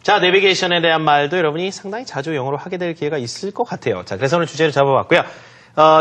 자, 내비게이션에 대한 말도 여러분이 상당히 자주 영어로 하게 될 기회가 있을 것 같아요. 자, 그래서 오늘 주제를 잡아봤고요.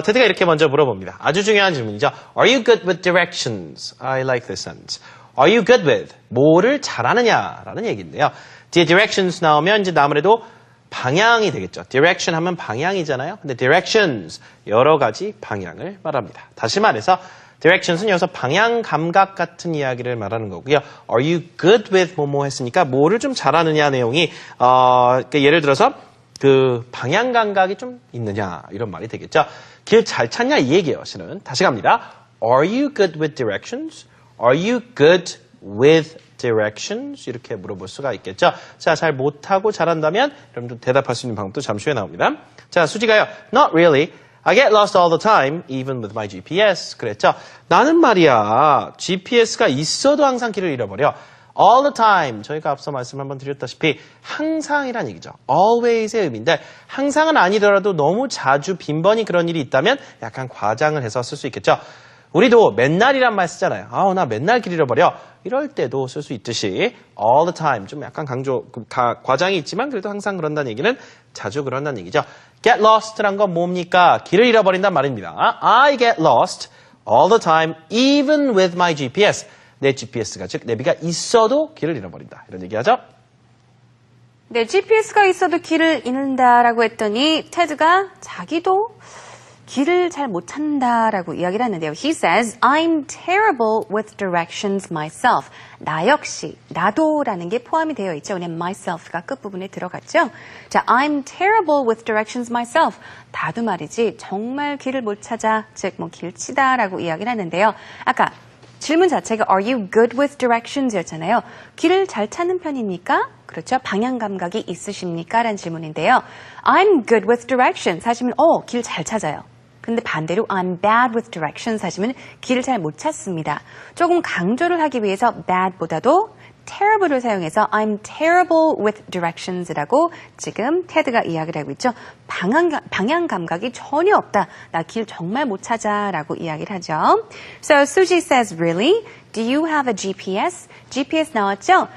테드가 이렇게 먼저 물어봅니다. 아주 중요한 질문이죠. Are you good with directions? I like this sentence. Are you good with? 뭐를 잘하느냐라는 얘기인데요. 뒤에 directions 나오면 이제 아무래도 방향이 되겠죠. direction 하면 방향이잖아요. 근데 directions, 여러 가지 방향을 말합니다. 다시 말해서 directions은 여기서 방향 감각 같은 이야기를 말하는 거고요. Are you good with 뭐뭐 했으니까 뭐를 좀 잘하느냐 내용이 그러니까 예를 들어서 그 방향 감각이 좀 있느냐 이런 말이 되겠죠. 길 잘 찾냐 이 얘기예요. 실은 다시 갑니다. Are you good with directions? Are you good with directions? 이렇게 물어볼 수가 있겠죠. 자, 잘 못하고 잘한다면 여러분들 대답할 수 있는 방법도 잠시 후에 나옵니다. 자, 수지가요. Not really. I get lost all the time, even with my GPS. 그랬죠. 나는 말이야, GPS가 있어도 항상 길을 잃어버려. All the time. 저희가 앞서 말씀 한번 드렸다시피 항상이란 얘기죠. always의 의미인데 항상은 아니더라도 너무 자주 빈번히 그런 일이 있다면 약간 과장을 해서 쓸 수 있겠죠. 우리도 맨날이란 말 쓰잖아요. 나 맨날 길 잃어버려. 이럴 때도 쓸 수 있듯이 all the time. 좀 약간 과장이 있지만 그래도 항상 그런다는 얘기는 자주 그런다는 얘기죠. get lost란 건 뭡니까? 길을 잃어버린단 말입니다. I get lost all the time, even with my GPS. 내 GPS가, 즉 내비가 있어도 길을 잃어버린다. 이런 얘기하죠. 네, GPS가 있어도 길을 잃는다라고 했더니 테드가 자기도 길을 잘 못 찾는다라고 이야기를 하는데요. He says, I'm terrible with directions myself. 나 역시, 나도라는 게 포함이 되어 있죠. 그냥 myself가 끝부분에 들어갔죠. 자, I'm terrible with directions myself. 나도 말이지 정말 길을 못 찾아, 즉 뭐 길치다라고 이야기를 하는데요. 아까 질문 자체가 Are you good with directions? 였잖아요. 길을 잘 찾는 편입니까? 그렇죠. 방향 감각이 있으십니까? 라는 질문인데요. I'm good with directions 하시면 길 잘 찾아요. 근데 반대로 I'm bad with directions 하시면 길을 잘 못 찾습니다. 조금 강조를 하기 위해서 bad보다도 terrible을 사용해서 I'm terrible with directions라고 지금 테드가 이야기를 하고 있죠. 방향 감각이 전혀 없다. 나 길 정말 못 찾아 라고 이야기를 하죠. So Suji says, really? Do you have a GPS? GPS 나왔죠?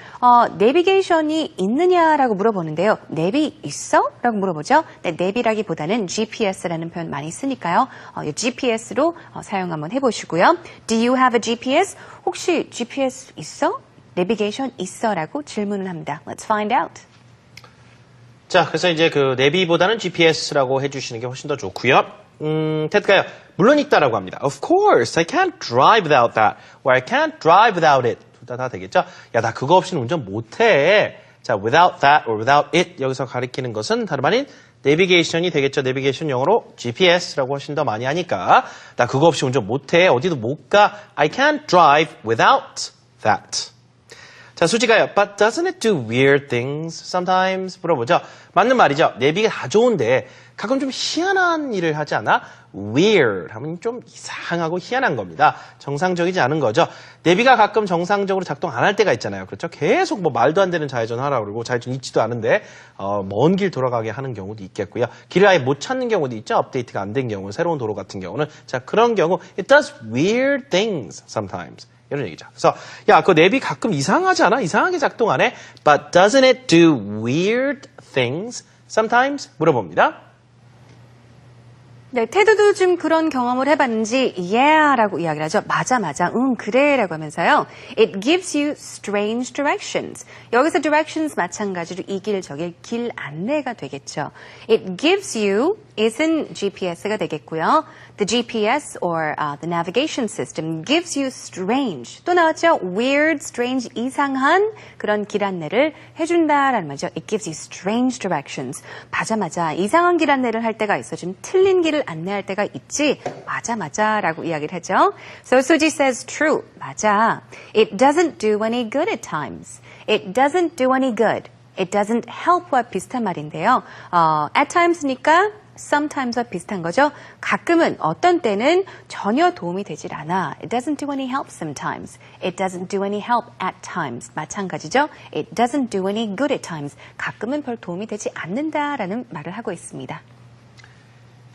내비게이션이 있느냐라고 물어보는데요. 내비 있어? 라고 물어보죠. 네, 내비라기보다는 GPS라는 표현 많이 쓰니까요. GPS로 사용 한번 해보시고요. Do you have a GPS? 혹시 GPS 있어? 내비게이션 있어라고 질문을 합니다. Let's find out. 자, 그래서 이제 그 내비보다는 GPS라고 해주시는 게 훨씬 더 좋고요. 테드가요. 물론 있다라고 합니다. Of course, I can't drive without that. Or I can't drive without it. 둘 다 되겠죠? 야, 나 그거 없이는 운전 못해. 자, without that or without it 여기서 가리키는 것은 다름 아닌 내비게이션이 되겠죠. 내비게이션 영어로 GPS라고 훨씬 더 많이 하니까 나 그거 없이 운전 못해. 어디도 못 가. I can't drive without that. 자, 수지가요. But doesn't it do weird things sometimes? 물어보죠. 맞는 말이죠. 내비가 다 좋은데 가끔 좀 희한한 일을 하지 않아? Weird 하면 좀 이상하고 희한한 겁니다. 정상적이지 않은 거죠. 내비가 가끔 정상적으로 작동 안 할 때가 있잖아요. 그렇죠? 계속 뭐 말도 안 되는 좌회전 하라고 그러고 좌회전 있지도 않은데 먼 길 돌아가게 하는 경우도 있겠고요. 길을 아예 못 찾는 경우도 있죠. 업데이트가 안 된 경우, 새로운 도로 같은 경우는. 자, 그런 경우 it does weird things sometimes. 이런 얘기죠. 그래서 야, 그 내비 가끔 이상하지 않아? 이상하게 작동 안 해? But doesn't it do weird things sometimes? 물어봅니다. 네, 테드도 좀 그런 경험을 해봤는지 yeah 라고 이야기를 하죠. 맞아, 그래 라고 하면서요. It gives you strange directions. 여기서 directions 마찬가지로 이 길 저길 길 안내가 되겠죠. It gives you isn't GPS가 되겠고요. The GPS or the navigation system gives you strange. 또 나왔죠? Weird, strange, 이상한 그런 길 안내를 해준다라는 말이죠. It gives you strange directions. 맞아. 이상한 길 안내를 할 때가 있어. 좀 틀린 길을 안내할 때가 있지. 맞아 라고 이야기를 하죠. So Suji says true. 맞아. It doesn't do any good at times. It doesn't do any good. It doesn't help와 비슷한 말인데요. At times니까 sometimes와 비슷한 거죠. 가끔은 어떤 때는 전혀 도움이 되질 않아. It doesn't do any help sometimes. It doesn't do any help at times. 마찬가지죠. It doesn't do any good at times. 가끔은 별 도움이 되지 않는다라는 말을 하고 있습니다.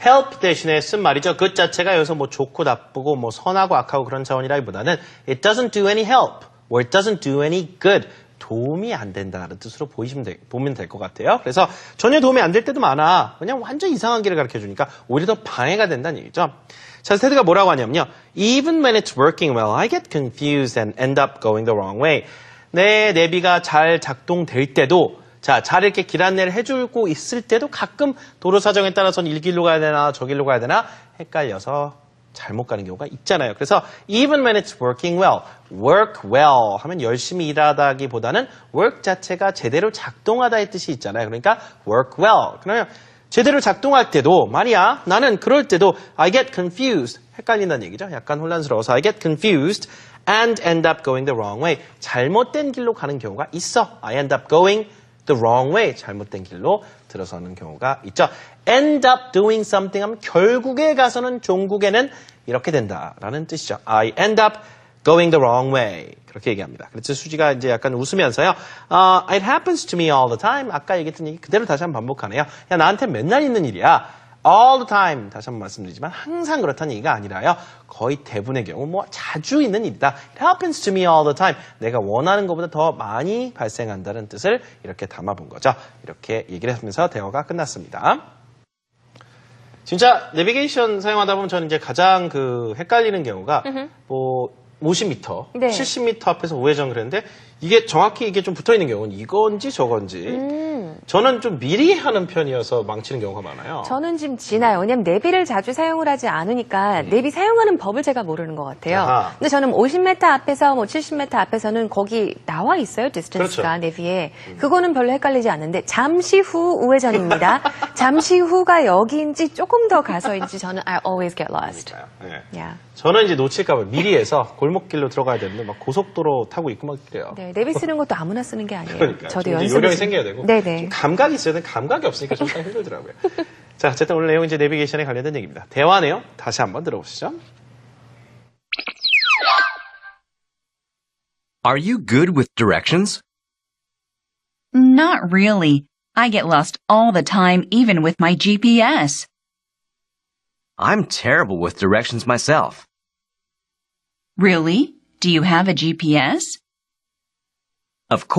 help 대신에 쓴 말이죠. 그 자체가 여기서 뭐 좋고 나쁘고 뭐 선하고 악하고 그런 차원이라기보다는 it doesn't do any help or it doesn't do any good. 도움이 안 된다는 뜻으로 보면 될 것 같아요. 그래서 전혀 도움이 안 될 때도 많아. 그냥 완전 이상한 길을 가르쳐주니까 오히려 더 방해가 된다는 얘기죠. 자, 테드가 뭐라고 하냐면요. Even when it's working well, I get confused and end up going the wrong way. 내 내비가 잘 작동될 때도 자, 잘 이렇게 길 안내를 해주고 있을 때도 가끔 도로 사정에 따라서는 이 길로 가야 되나 저 길로 가야 되나 헷갈려서 잘못 가는 경우가 있잖아요. 그래서 even when it's working well, work well 하면 열심히 일하다기보다는 work 자체가 제대로 작동하다의 뜻이 있잖아요. 그러니까 work well. 그러면 제대로 작동할 때도 말이야 나는 그럴 때도 I get confused 헷갈린다는 얘기죠. 약간 혼란스러워서 I get confused and end up going the wrong way. 잘못된 길로 가는 경우가 있어. I end up going the wrong way. 잘못된 길로 들어서는 경우가 있죠. end up doing something 하면 결국에 가서는 종국에는 이렇게 된다라는 뜻이죠. I end up going the wrong way. 그렇게 얘기합니다. 그래서 수지가 이제 약간 웃으면서요. It happens to me all the time. 아까 얘기했던 얘기 그대로 다시 한번 반복하네요. 야, 나한테 맨날 있는 일이야. all the time. 다시 한번 말씀드리지만 항상 그렇다는 얘기가 아니라요. 거의 대부분의 경우 뭐 자주 있는 일이다. It happens to me all the time. 내가 원하는 것보다 더 많이 발생한다는 뜻을 이렇게 담아본 거죠. 이렇게 얘기를 하면서 대화가 끝났습니다. 진짜 내비게이션 사용하다 보면 저는 이제 가장 헷갈리는 경우가 뭐 50m, 네. 70m 앞에서 우회전 그랬는데 이게 정확히 이게 좀 붙어 있는 경우는 이건지 저건지 저는 좀 미리 하는 편이어서 망치는 경우가 많아요. 저는 지금 지나요. 왜냐면 내비를 자주 사용을 하지 않으니까 내비 사용하는 법을 제가 모르는 것 같아요. 아하. 근데 저는 50m 앞에서 뭐 70m 앞에서는 거기 나와 있어요. 디스턴스가 그렇죠. 내비에. 그거는 별로 헷갈리지 않는데 잠시 후 우회전입니다. 잠시 후가 여기인지 조금 더 가서인지 저는 I always get lost. 네. Yeah. 저는 이제 놓칠까봐 미리 해서 골목길로 들어가야 되는데 막 고속도로 타고 있고 막 그래요. 네, 내비 쓰는 것도 아무나 쓰는 게 아니에요. 그러니까 저도 좀 이제 연습을 요령이 좀- 생겨야 되고 네네. 좀 감각이 있어야 되는 감각이 없으니까 좀 힘들더라고요. 자, 어쨌든 오늘 내용 이제 내비게이션에 관련된 얘기입니다. 대화 내용 다시 한번 들어보시죠. Are you good with directions? Not really. I get lost all the time, even with my GPS. I'm terrible with directions myself. Really? Do you have a GPS? Of course.